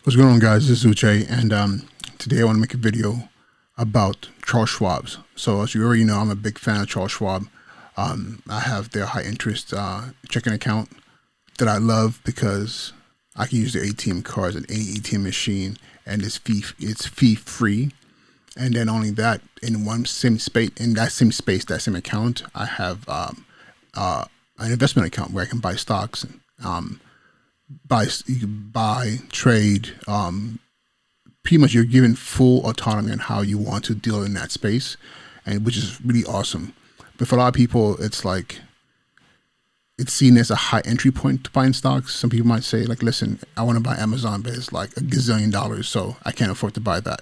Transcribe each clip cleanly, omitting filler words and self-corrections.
What's going on, guys? This is Uche, and today I want to make a video about Charles Schwab's. So as you already know, I'm a big fan of Charles Schwab. I have their high interest checking account that I love because I can use their ATM cards at any ATM machine, and it's fee free. And then only that, in that same account, I have an investment account where I can buy stocks, you can buy, trade. Pretty much, you're given full autonomy on how you want to deal in that space, and which is really awesome. But for a lot of people, it's seen as a high entry point to buying stocks. Some people might say, like, listen, I want to buy Amazon, but it's like $1 gazillion, so I can't afford to buy that.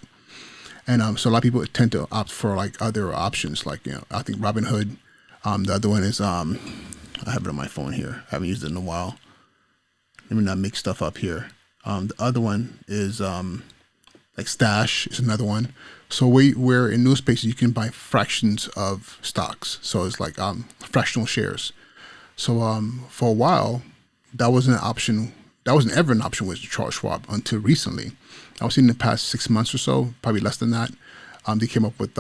And so a lot of people tend to opt for like other options, like, I think Robinhood. The other one is I have it on my phone here. I haven't used it in a while. Let me not make stuff up here. The other one is like Stash is another one. So where in those spaces you can buy fractions of stocks. So it's like fractional shares. So for a while, that wasn't an option. That wasn't ever an option with Charles Schwab until recently. I would say in the past 6 months or so, probably less than that, they came up with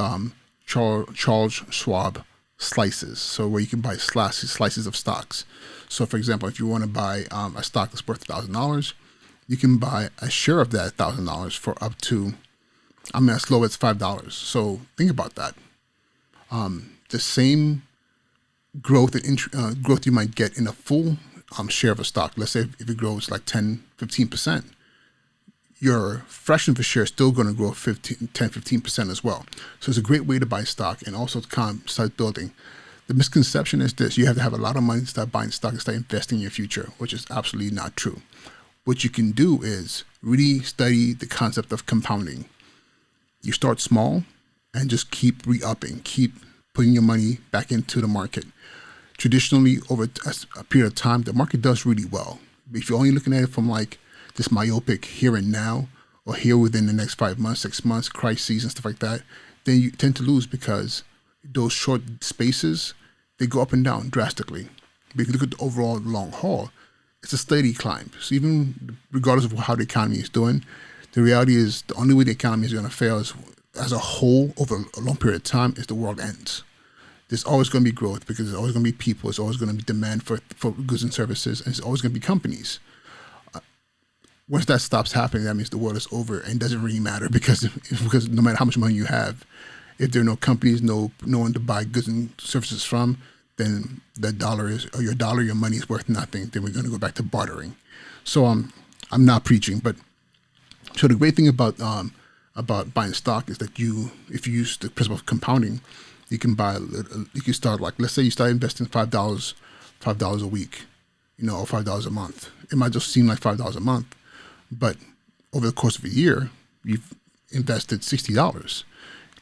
Charles Schwab slices. So where you can buy slices of stocks. So for example, if you want to buy a stock that's worth $1,000, you can buy a share of that $1,000 for up to, as low as $5. So think about that. The same growth you might get in a full share of a stock. Let's say if it grows like 10-15%, your fraction of a share is still going to grow 10-15% as well. So it's a great way to buy stock and also to kind of start building. The misconception is this: you have to have a lot of money to start buying stock and start investing in your future, which is absolutely not true. What you can do is really study the concept of compounding. You start small and just keep re-upping, keep putting your money back into the market. Traditionally, over a period of time, the market does really well. If you're only looking at it from like this myopic here and now, or here within the next 5 months, 6 months, crises and stuff like that, then you tend to lose because those short spaces, they go up and down drastically. But if you look at the overall long haul, it's a steady climb. So even regardless of how the economy is doing, the reality is the only way the economy is going to fail is, as a whole, over a long period of time, is the world ends. There's always going to be growth because there's always going to be people. There's always going to be demand for goods and services, and there's always going to be companies. Once that stops happening, that means the world is over, and it doesn't really matter because no matter how much money you have, if there are no companies, no one to buy goods and services from, then your money is worth nothing. Then we're going to go back to bartering. So I'm not preaching, but so the great thing about buying stock is that if you use the principle of compounding, you can start, like, let's say you start investing $5 a week, or $5 a month. It might just seem like $5 a month, but over the course of a year, you've invested $60.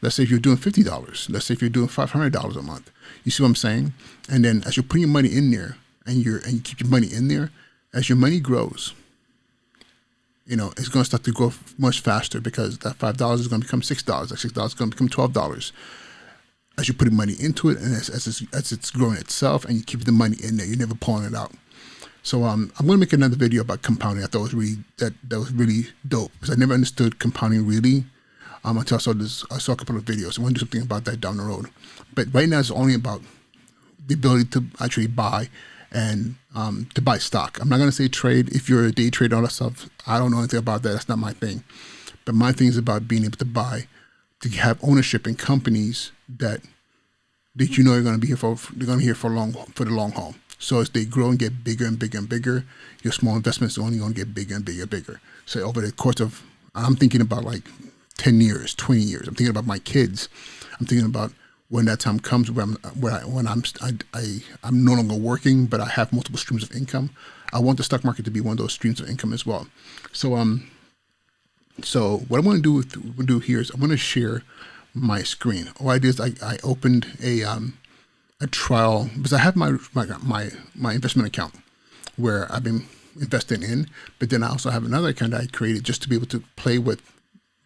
Let's say if you're doing $50, let's say if you're doing $500 a month, you see what I'm saying? And then as you're putting your money in there and you keep your money in there, as your money grows, it's going to start to grow much faster because that $5 is going to become $6. That $6 is going to become $12. As you're putting money into it, and as it's growing itself, and you keep the money in there, you're never pulling it out. So I'm going to make another video about compounding. I thought it was really that was really dope because I never understood compounding really until I saw a couple of videos. I want to do something about that down the road. But right now it's only about the ability to actually buy and to buy stock. I'm not going to say trade. If you're a day trader, all that stuff, I don't know anything about that. That's not my thing. But my thing is about being able to buy, to have ownership in companies that you're going to be here for. They're going to be here for the long haul. So as they grow and get bigger and bigger and bigger, your small investments are only going to get bigger and bigger and bigger. So over the course of, I'm thinking about like 10 years, 20 years. I'm thinking about my kids. I'm thinking about when that time comes when I'm no longer working, but I have multiple streams of income. I want the stock market to be one of those streams of income as well. So so what I'm going to do here is I'm going to share my screen. All I did is I opened a trial because I have my investment account where I've been investing in, but then I also have another account that I created just to be able to play with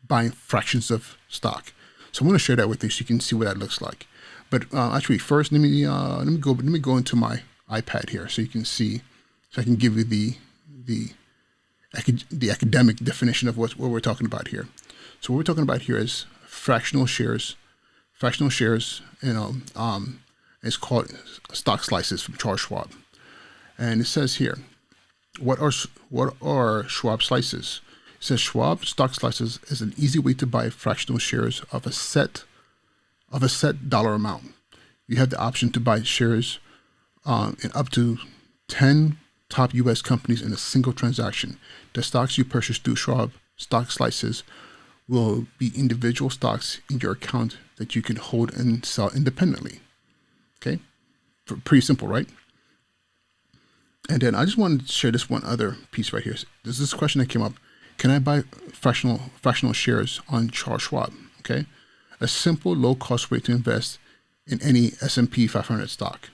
buying fractions of stock. So I'm going to share that with you so you can see what that looks like. But actually, first let me go into my iPad here so you can see, so I can give you the the academic definition of what we're talking about here. So what we're talking about here is fractional shares. Fractional shares, it's called stock slices from Charles Schwab. And it says here, what are Schwab slices? It says Schwab stock slices is an easy way to buy fractional shares of a set dollar amount. You have the option to buy shares in up to 10 top U.S. companies in a single transaction. The stocks you purchase through Schwab stock slices will be individual stocks in your account that you can hold and sell independently. Okay, pretty simple, right? And then I just wanted to share this one other piece right here. There's this question that came up: can I buy fractional shares on Charles Schwab? Okay, a simple, low-cost way to invest in any S&P 500 stock.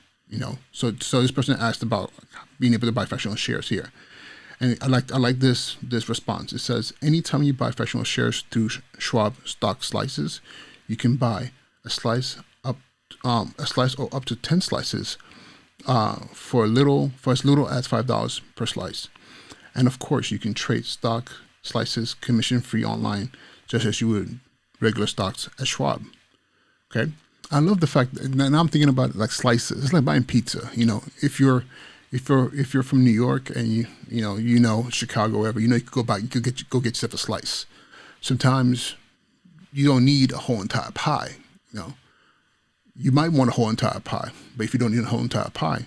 So this person asked about being able to buy fractional shares here, and I like this response. It says, anytime you buy fractional shares through Schwab stock slices, you can buy a slice or up to 10 slices for as little as $5 per slice. And of course, you can trade stock slices commission-free online, just as you would regular stocks at Schwab. Okay, I love the fact that now I'm thinking about it like slices. It's like buying pizza. If you're from New York and you Chicago, wherever, you could go back, you could go get yourself a slice. Sometimes you don't need a whole entire pie. You might want a whole entire pie, but if you don't need a whole entire pie,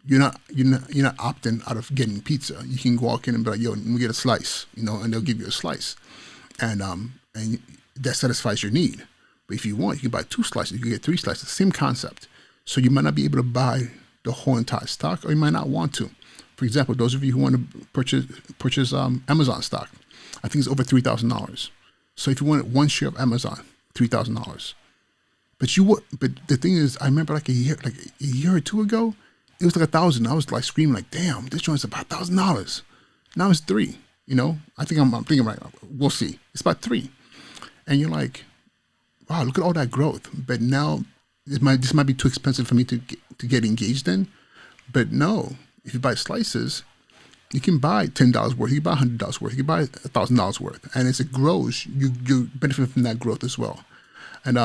you're not opting out of getting pizza. You can walk in and be like, yo, let me get a slice, and they'll give you a slice, and that satisfies your need. But if you want, you can buy 2 slices, you can get 3 slices, same concept. So you might not be able to buy the whole entire stock, or you might not want to. For example, those of you who want to purchase Amazon stock, I think it's over $3,000. So if you wanted 1 share of Amazon, $3,000. But the thing is, I remember like a year or 2 ago, it was like $1,000. I was like screaming like, damn, this joint's about $1,000. Now it's $3. I think I'm thinking right. We'll see. It's about $3, and you're like, wow, look at all that growth. But now this might be too expensive for me to get engaged in. But no, if you buy slices, you can buy $10 worth, you can buy $100 worth, you can buy $1,000 worth, and as it grows, you benefit from that growth as well. And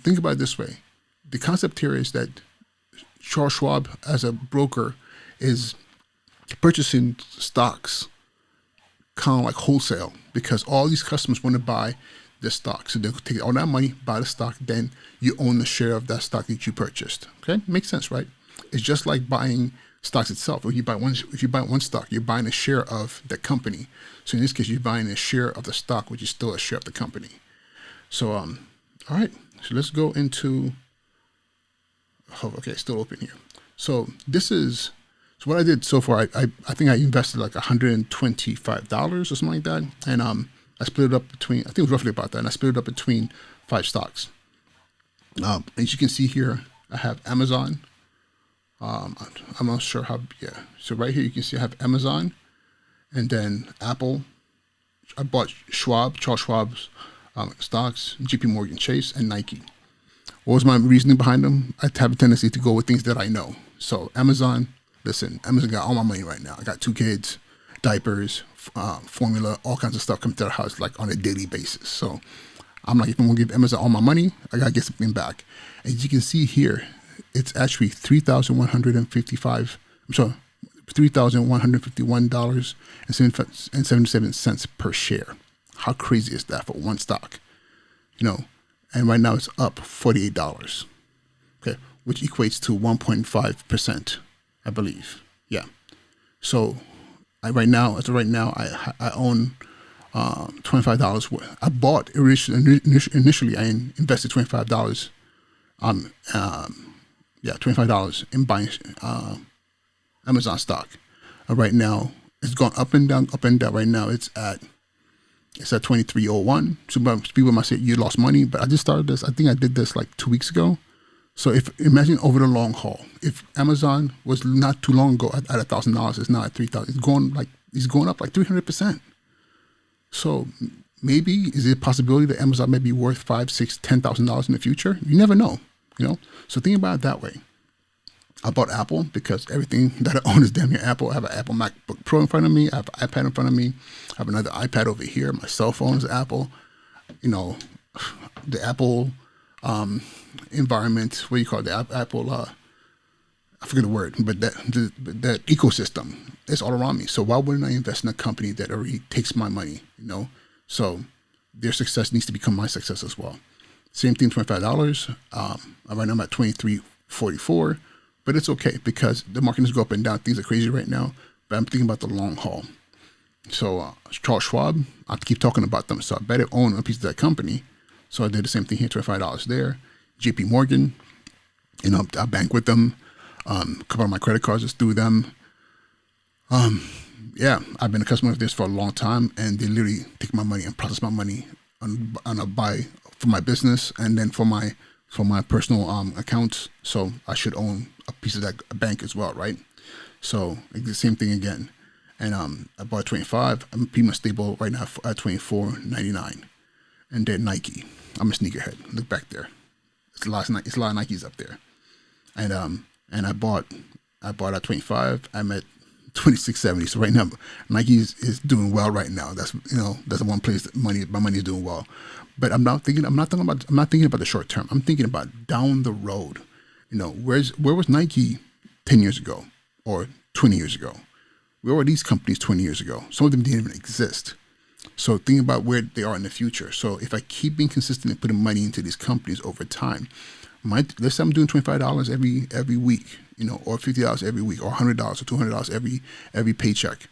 think about it this way: the concept here is that Charles Schwab, as a broker, is purchasing stocks kind of like wholesale, because all these customers want to buy the stock. So they'll take all that money, buy the stock, then you own the share of that stock that you purchased. Okay, makes sense, right? It's just like buying stocks itself. If you buy one stock, you're buying a share of the company. So in this case, you're buying a share of the stock, which is still a share of the company. So all right. So let's go into. Oh, okay, still open here. So what I did so far. I think I invested like $125 or something like that, and I split it up between, I think it was roughly about that, and I split it up between 5 stocks. As you can see here, I have Amazon. I'm not sure how, yeah. So right here, you can see I have Amazon, and then Apple. I bought Charles Schwab's stocks, JP Morgan Chase, and Nike. What was my reasoning behind them? I have a tendency to go with things that I know. So Amazon got all my money right now. I got 2 kids, diapers, formula, all kinds of stuff coming to their house like on a daily basis. So I'm like, if I'm gonna give Amazon all my money, I gotta get something back. As you can see here, it's actually $3,151.77 per share. How crazy is that for one stock? And right now it's up $48. Okay, which equates to 1.5%, I believe. Yeah. So right now, I own $25 worth. I bought initially. I invested $25. $25 in buying Amazon stock. Right now, it's gone up and down. Right now, it's at 23.01. So people might say you lost money, but I just started this. I think I did this like 2 weeks ago. So imagine over the long haul, if Amazon was not too long ago at $1,000, it's now at $3,000. It's going up like 300%. So maybe is it a possibility that Amazon may be worth $5,000, $6,000, $10,000 in the future? You never know. So think about it that way. I bought Apple because everything that I own is damn near Apple. I have an Apple MacBook Pro in front of me. I have an iPad in front of me. I have another iPad over here. My cell phone is Apple. You know, the Apple environment. What do you call it? The Apple? I forget the word, but that ecosystem is all around me. So why wouldn't I invest in a company that already takes my money? You know, so their success needs to become my success as well. Same thing, $25. Right now I'm at $23.44. But it's okay because the market is go up and down. Things are crazy right now, but I'm thinking about the long haul. So Charles Schwab, I keep talking about them. So I better own a piece of that company. So I did the same thing here, $25 there. JP Morgan, you know, I bank with them. A couple of my credit cards is through them. Yeah, I've been a customer of this for a long time, and they literally take my money and process my money on a buy for my business and then for my personal accounts. So I should own a piece of that bank as well, right? So the same thing again. And I bought 25. I'm pretty much stable right now at $24.99. And then Nike. I'm a sneakerhead. Look back there. It's a lot of Nikes up there. And I bought at 25. I'm at 26.70. So right now Nike is doing well right now. That's the one place that my money is doing well. But I'm not thinking about the short term. I'm thinking about down the road. You know, where was Nike 10 years ago or 20 years ago? Where were these companies 20 years ago? Some of them didn't even exist. So think about where they are in the future. So if I keep being consistent and putting money into these companies over time, let's say I'm doing $25 every week, you know, or $50 every week, or $100 or $200 every paycheck.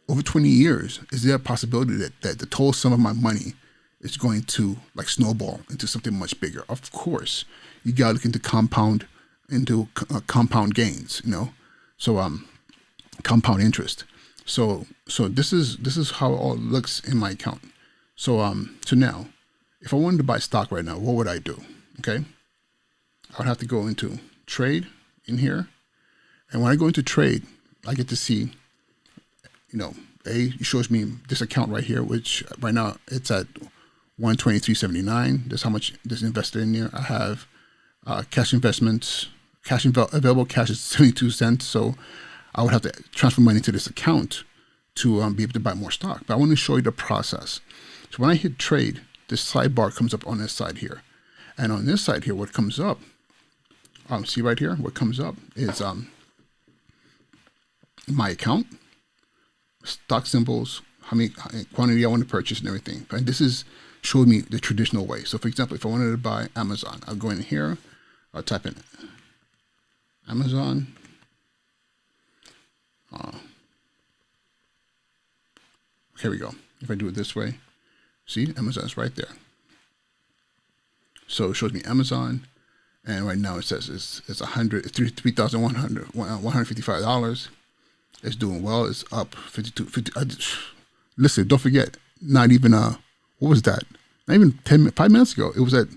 Over 20 years, is there a possibility that the total sum of my money is going to like snowball into something much bigger? Of course, you got to look into compound gains, you know. So compound interest. So this is how it all looks in my account. So now, if I wanted to buy stock right now, what would I do? Okay, I would have to go into trade in here, and when I go into trade, I get to see, you know, it shows me this account right here, which right now it's at 123.79. That's how much is invested in there. I have cash investments. Available cash is 72 cents. So I would have to transfer money to this account to be able to buy more stock. But I want to show you the process. So when I hit trade, this sidebar comes up on this side here. And on this side here, what comes up, see right here, what comes up is my account, stock symbols, how many quantity I want to purchase and everything. And this is showing me the traditional way. So for example, if I wanted to buy Amazon, I'll go in here, I'll type in Amazon. Here we go. If I do it this way, see, Amazon's right there. So it shows me Amazon, and right now it says it's $3,155. It's doing well. It's up 50. Listen, don't forget. Not even what was that? Not even 5 minutes ago. It was up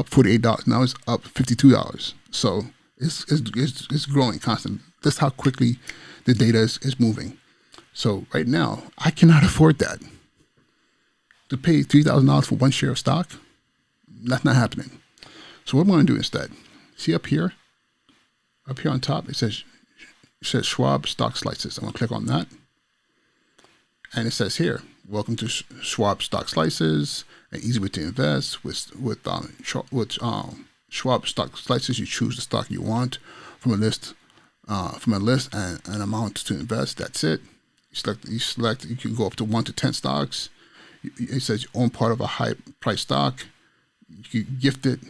$48. Now it's up $52. So it's growing constantly. That's how quickly the data is moving. So right now, I cannot afford that. To pay $3,000 for one share of stock, that's not happening. So what I'm going to do instead, see up here on top, it says Schwab stock slices. I'm going to click on that. And it says here, welcome to Schwab stock slices, an easy way to invest with Schwab stock slices. You choose the stock you want from a list and an amount to invest. That's it. You select. You can go up to 1 to 10 stocks. It says you own part of a high price stock. You can gift it.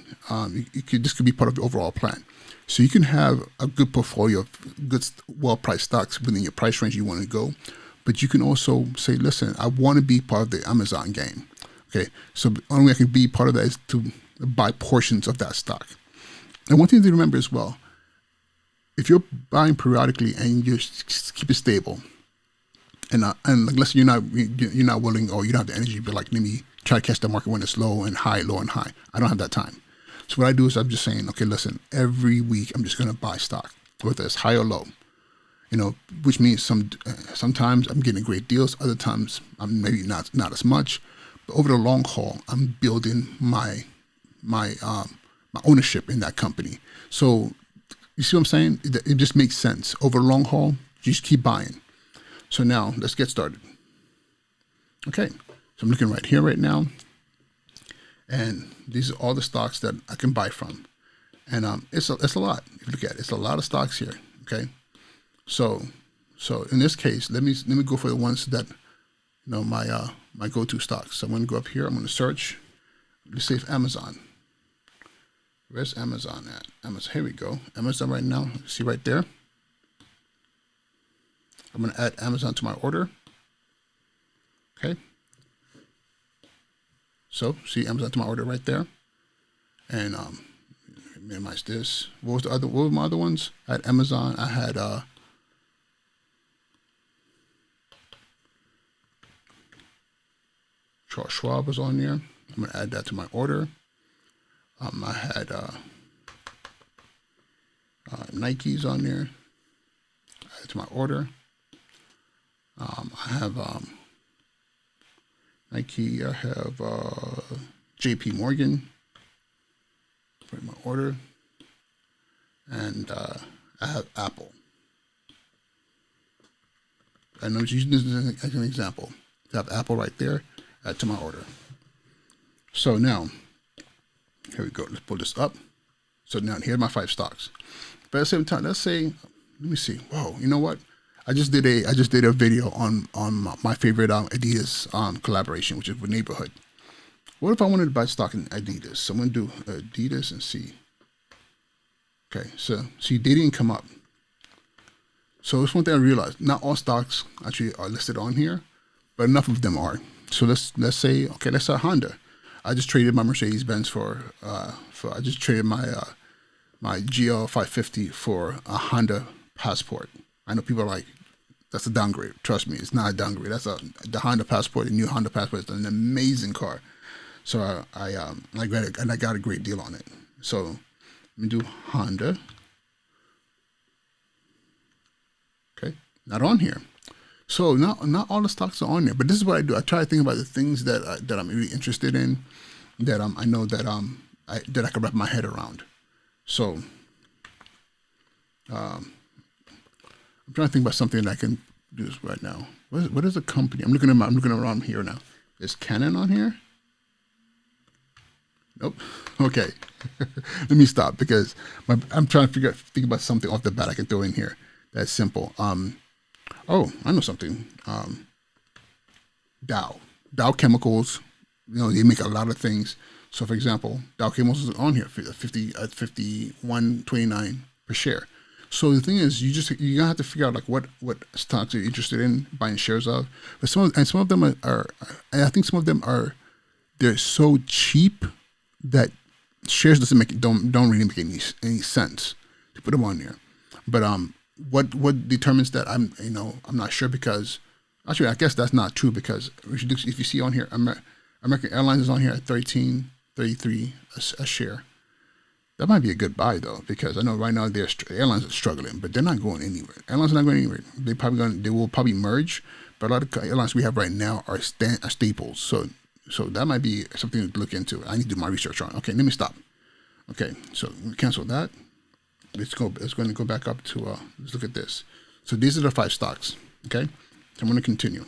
This could be part of the overall plan. So you can have a good portfolio of good, well-priced stocks within your price range you want to go. But you can also say, listen, I want to be part of the Amazon game. Okay, so the only way I can be part of that is to buy portions of that stock. And one thing to remember as well, if you're buying periodically and you keep it stable, and let's say you're not willing, or you don't have the energy to be like, let me try to catch the market when it's low and high. I don't have that time. So what I do is I'm just saying, okay, listen, every week I'm just going to buy stock, whether it's high or low. You know, which means sometimes I'm getting great deals, other times I'm maybe not as much. But over the long haul, I'm building my ownership in that company. So You see what I'm saying? It just makes sense. Over the long haul, you just keep buying. So now let's get started. Okay, so I'm looking right here right now, and these are all the stocks that I can buy from, and it's a lot. If you look at it, it's a lot of stocks here. Okay, so in this case, let me go for the ones that my go-to stocks. So I'm going to go up here. I'm going to search. Let's say Amazon. Where's Amazon at? Amazon. Here we go. Amazon right now. See right there. I'm going to add Amazon to my order. Okay. So see Amazon to my order right there. And minimize this. What were my other ones? I had Amazon. I had Charles Schwab was on there. I'm going to add that to my order. I had Nike's on there. Add it to my order. I have Nike. I have JP Morgan. Put in my order. And I have Apple. I know using this as an example. I have Apple right there. Add to my order. So now, here we go. Let's pull this up. So now here are my 5 stocks. But at the same time, let's say, let me see. Whoa, you know what? I just did a video on my favorite Adidas collaboration, which is with Neighborhood. What if I wanted to buy stock in Adidas? So I'm going to do Adidas and see. Okay, so see, they didn't come up. So it's one thing I realized. Not all stocks actually are listed on here, but enough of them are. So let's say, okay, let's say Honda. I just traded my Mercedes-Benz for I just traded my my GL 550 for a Honda Passport. I know people are like, that's a downgrade. Trust me, it's not a downgrade. The Honda Passport, the new Honda Passport is an amazing car. So I got a great deal on it. So let me do Honda. Okay, not on here. So not all the stocks are on there, but this is what I do. I try to think about the things that I'm really interested in, that I know that I can wrap my head around. So I'm trying to think about something that I can do this right now. What is the company? I'm looking around here now. Is Canon on here? Nope. Okay. Let me stop because I'm trying to think about something off the bat I can throw in here. That's simple. Oh, I know something. Dow Chemicals, they make a lot of things. So, for example, Dow Chemicals is on here, 51.29 per share. So the thing is, you gotta have to figure out like what stocks you're interested in buying shares of. But some of them are I think some of them they're so cheap that shares don't really make any sense to put them on there. But what determines that I'm not sure, because actually I guess that's not true, because if you see on here, American Airlines is on here at $13.33 a share. That might be a good buy though, because I know right now airlines are struggling, but they're not going anywhere. Airlines are not going anywhere. They will probably merge, but a lot of airlines we have right now are staples. So that might be something to look into. I need to do my research on. Okay, let me stop. Okay, so we cancel that. It's going to go back up to, let's look at this. So these are the 5 stocks, okay? So I'm going to continue.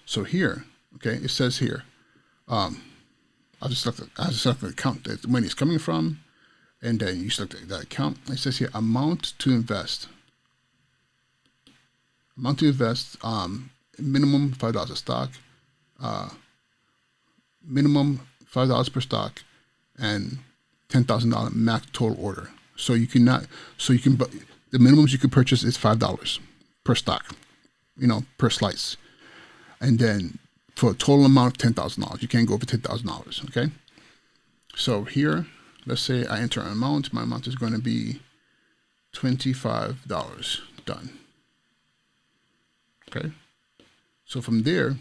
So here, okay, it says here, I'll just select the account that the money is coming from, and then you select that account. It says here, amount to invest. Minimum $5 a stock, minimum $5 per stock, and $10,000 max total order. So the minimums you can purchase is $5 per stock, per slice. And then for a total amount of $10,000, you can't go over $10,000, okay? So here, let's say I enter an amount. My amount is going to be $25. Done. Okay? So from there,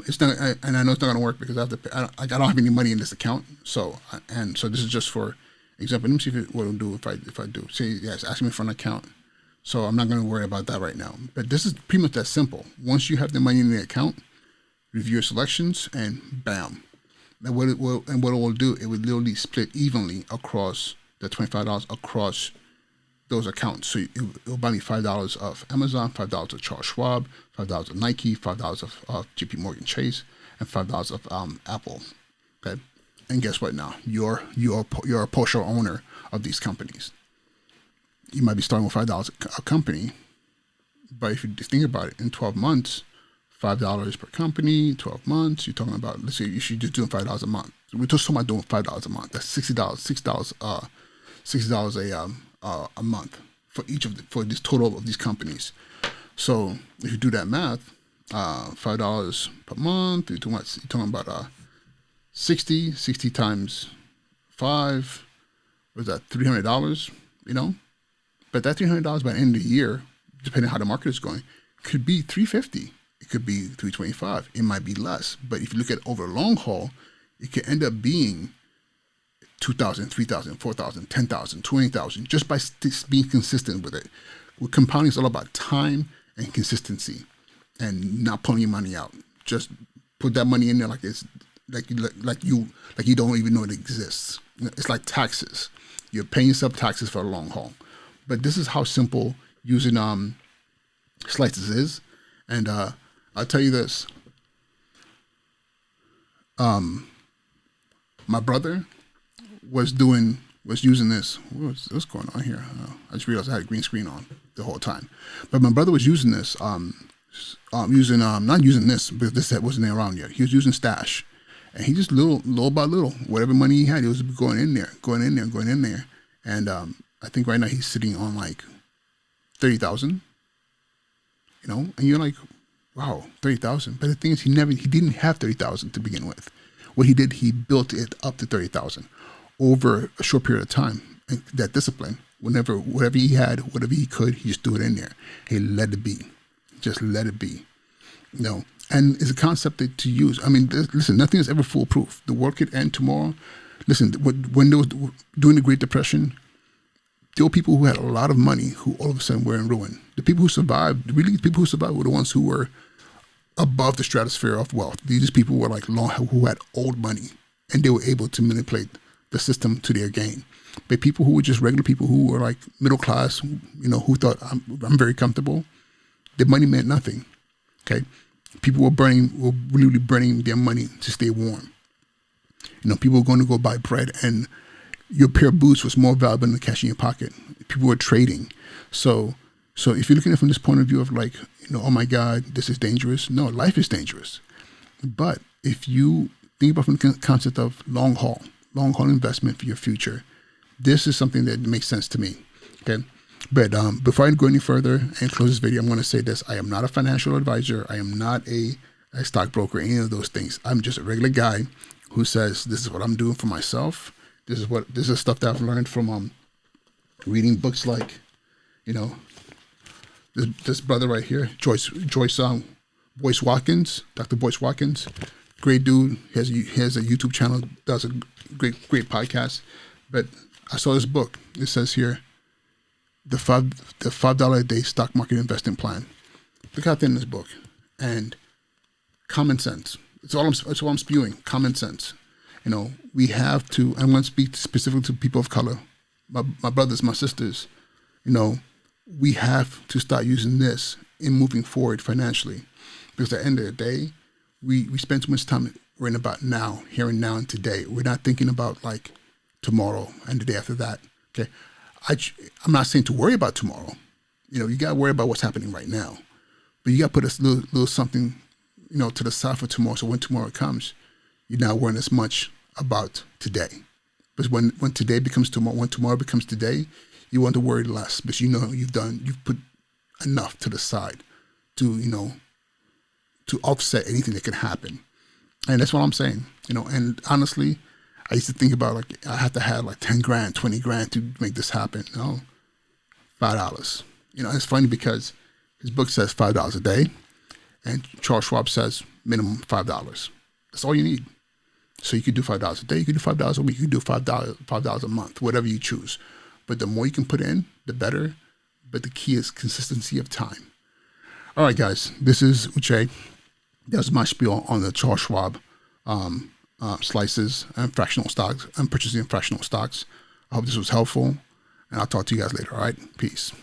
it's not, and I know it's not going to work because I don't have any money in this account. So this is just for example. Let me see what it'll do if I do. Say, yes, ask me for an account. So I'm not going to worry about that right now. But this is pretty much that simple. Once you have the money in the account, review your selections, and bam. And what it will do, it would literally split evenly across the $25 across those accounts. So it'll buy me $5 of Amazon, $5 of Charles Schwab, $5 of Nike, $5 of JP Morgan Chase, and $5 of Apple. Okay, and guess what? Now you're a partial owner of these companies. You might be starting with $5 a company, but if you think about it, in 12 months, $5 per company, 12 months, you're talking about, let's say you should just doing $5 a month. We're just talking about doing $5 a month. That's $60 a month for each of for this total of these companies. So if you do that math, $5 per month, you're talking about 60 times 5, was that $300? You know, but that $300 by the end of the year, depending on how the market is going, could be $350. It could be $325. It might be less, but if you look at over a long haul, it could end up being $2,000, $3,000, $4,000, $10,000, $20,000 just by being consistent with it. With compounding, it's all about time and consistency, and not pulling your money out. Just put that money in there like it's like you don't even know it exists. It's like taxes. You're paying yourself taxes for a long haul. But this is how simple using slices is, and I'll tell you this. My brother was using this. What's going on here? I just realized I had a green screen on the whole time. But my brother was using this, not using this because this wasn't around yet. He was using Stash, and he just little by little, whatever money he had, he was going in there. And I think right now he's sitting on like 30,000. You know, and you're like, wow, 30,000. But the thing is, he didn't have 30,000 to begin with. What he did, he built it up to 30,000 over a short period of time. And that discipline, whatever he had, whatever he could, he just threw it in there. He let it be, just let it be. You know, and it's a concept to use. I mean, listen, nothing is ever foolproof. The world could end tomorrow. Listen, when there was during the Great Depression, there were people who had a lot of money who all of a sudden were in ruin. The people who survived, really, the people who survived were the ones who were above the stratosphere of wealth. These people were like who had old money, and they were able to manipulate the system to their gain. But people who were just regular people who were like middle class, you know, who thought I'm very comfortable, their money meant nothing. Okay, people were really burning their money to stay warm. You know, people were going to go buy bread, and your pair of boots was more valuable than the cash in your pocket. People were trading. So if you're looking at it from this point of view of like, you know, oh my God, this is dangerous. No, life is dangerous. But if you think about from the concept of long haul investment for your future, this is something that makes sense to me. Okay. But before I go any further and close this video, I'm going to say this. I am not a financial advisor. I am not a stockbroker, any of those things. I'm just a regular guy who says, this is what I'm doing for myself. This is stuff that I've learned from reading books like, you know, this brother right here, Boyce Watkins, Dr. Boyce Watkins, great dude. He has a YouTube channel, does a great podcast. But I saw this book. It says here, the $5 a day stock market investing plan. Look out there in this book, and common sense. It's all I'm spewing. Common sense. You know, we have to. I'm going to speak specifically to people of color, my brothers, my sisters. You know, we have to start using this in moving forward financially, because at the end of the day, we spend too much time worrying about now, here and now and today. We're not thinking about like tomorrow and the day after that. Okay, I'm not saying to worry about tomorrow. You know, you got to worry about what's happening right now, but you got to put a little something, you know, to the side for tomorrow. So when tomorrow comes, you're not worrying as much about today. But when today becomes tomorrow, when tomorrow becomes today, you want to worry less, because you know you've put enough to the side to, you know, to offset anything that could happen. And that's what I'm saying, you know. And honestly, I used to think about like I have to have like 10 grand, 20 grand to make this happen. No, $5. You know, it's funny because his book says $5 a day, and Charles Schwab says minimum $5. That's all you need. So you could do $5 a day, you could do $5 a week, you could do $5 a month, whatever you choose. But the more you can put in, the better. But the key is consistency of time. All right, guys, this is Uche. That's my spiel on the Charles Schwab slices and fractional stocks. I'm purchasing fractional stocks. I hope this was helpful, and I'll talk to you guys later. All right, peace.